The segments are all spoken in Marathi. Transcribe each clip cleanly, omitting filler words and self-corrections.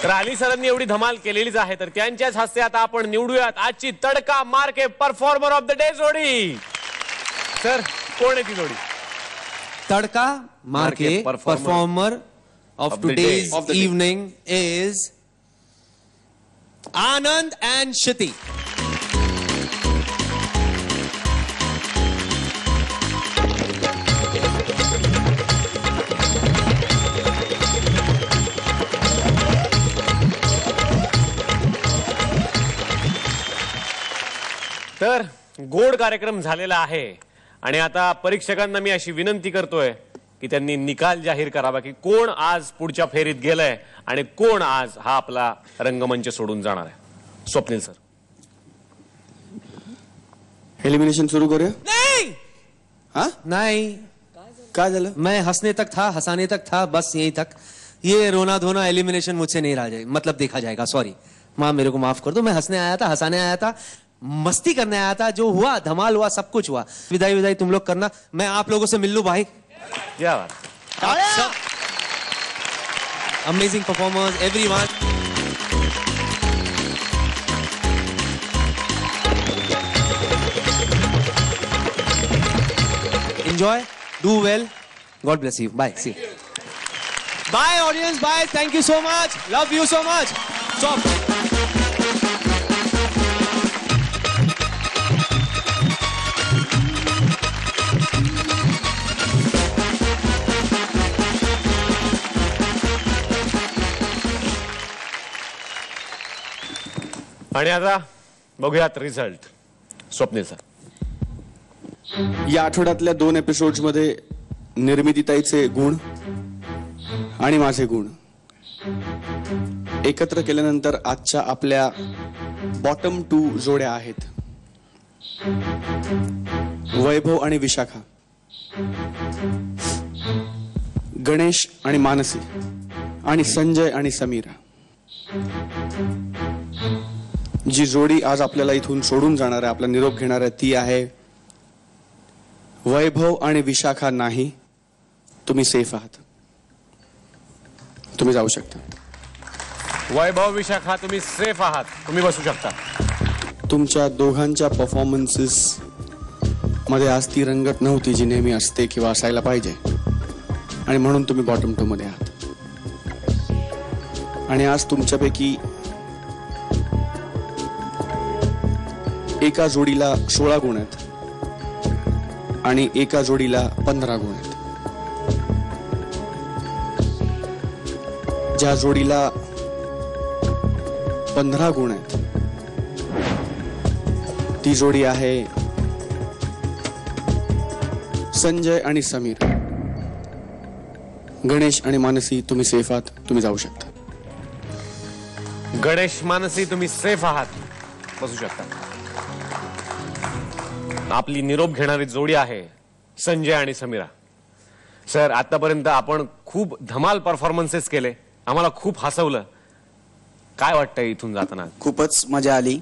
राली सरांनी एवढी धमाल केलेलीच आहे, तर त्यांच्याच हस्ते आता आपण निवडूयात आजची तडका मारके परफॉर्मर ऑफ द डे जोडी. सर, कोण आहे ती जोडी? तड़का मारके performer of today's evening is Anand and Shruti. तर गोड कार्यक्रम झालेला आहे आणि आता परीक्षकांना मी अशी विनंती करतोय की त्यांनी निकाल जाहीर करावा की कोण आज पुढच्या फेरीत गेलंय आणि कोण आज हा आपला रंगमंच सोडून जाणार आहे. स्वप्नील सर, एलिमिनेशन शुरू करूया. नहीं हाँ नहीं, क्या झालं? मैं हंसने तक था, हंसाने तक था, बस यहीं तक. ये रोना धोना एलिमिनेशन मुझसे नहीं रहा जाए, मतलब देखा जाएगा. सॉरी माँ, मेरे को माफ कर दो. मैं हंसने आया था, हंसाने आया था, मस्ती करने आया था. जो हुआ धमाल हुआ, सब कुछ हुआ. विदाई विदाई तुम लोग करना, मैं आप लोगों से मिल लूं भाई. क्या बात. Amazing performers everyone. Enjoy, do well, God bless you. Bye, see. Bye audience, bye. Thank you so much, love you so much. Stop. आणि आता बघूयात रिझल्ट. स्वप्नील सर, या आठवड्यातल्या 2 एपिसोड्स मध्ये निर्मितीताईचे गुण आणि माझे गुण एकत्र केल्यानंतर आजच्या आपल्या बॉटम 2 जोड्या आहेत वैभव आणि विशाखा, गणेश आणि मानसी, आणि संजय आणि समीरा. जी जोडी आज आपल्याला इथून सोडून जाणार आहे, आपला निरोप घेणार आहे, ती आहे वैभव आणि विशाखा. नाही, तुम्ही सेफ आहात, तुम्ही जाऊ शकता. वैभव, विशाखा, तुम्ही सेफ आहात, तुम्ही बसू शकता. तुमच्या दोघांच्या परफॉर्मन्सेस मध्ये आज ती रंगत नव्हती जी नेहमी असते किंवा असायला पाहिजे, आणि म्हणून तुम्ही बॉटम 2 मध्ये आहात. आणि आज तुमच्यापैकी एका जोडीला 16 गुण आहेत आणि एका जोडीला 15 गुण आहेत. ज्या जोडीला 15 गुण आहेत ती जोडी आहे संजय आणि समीर. गणेश आणि मानसी, तुम्ही सेफ आहात, तुम्ही जाऊ शकता. गणेश, मानसी, तुम्ही सेफ आहात, बसू शकता. आपली निरोप घेणारी जोडी आहे संजय आणि समीरा. सर, आतापर्यंत आपण खूप धमाल परफॉर्मन्सेस केले, आम्हाला खूप हसवलं. काय वाटतंय इथून जाताना? खूपच मजा आली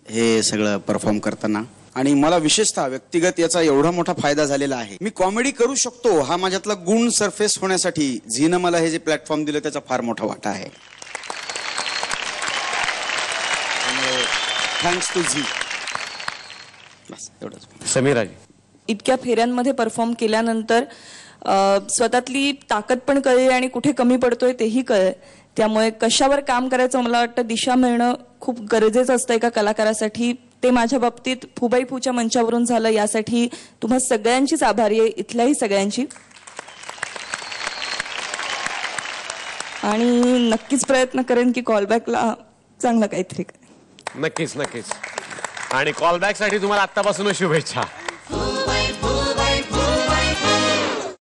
हे सगळं परफॉर्म करताना, आणि मला विशेषतः व्यक्तिगत याचा एवढा मोठा फायदा झालेला आहे. मी कॉमेडी करू शकतो हा माझ्यातला गुण सरफेस होण्यासाठी झीनं मला हे जे प्लॅटफॉर्म दिलं त्याचा फार मोठा वाटा आहे. Thanks to Zee. बस एवढंच. समीराजी, इतक्या फेऱ्यांमध्ये परफॉर्म केल्यानंतर स्वतःतली ताकद पण कळली आणि कुठे कमी पडतोय तेही कळलं. त्यामुळे कशावर काम करायचं मला वाटतं दिशा मिळणं खूप गरजेचं असतं एका कलाकारासाठी. ते माझ्या बाबतीत फुबाई पूच्या मंचावरून झालं, यासाठी तुम्हा सगळ्यांचीच आभारी आहे, इथल्याही सगळ्यांची. आणि नक्कीच प्रयत्न करेन की कॉलबॅकला चांगलं काहीतरी. नक्कीच नक्कीच. आणि कॉलबॅक साठी तुम्हाला आत्तापासूनच शुभेच्छा.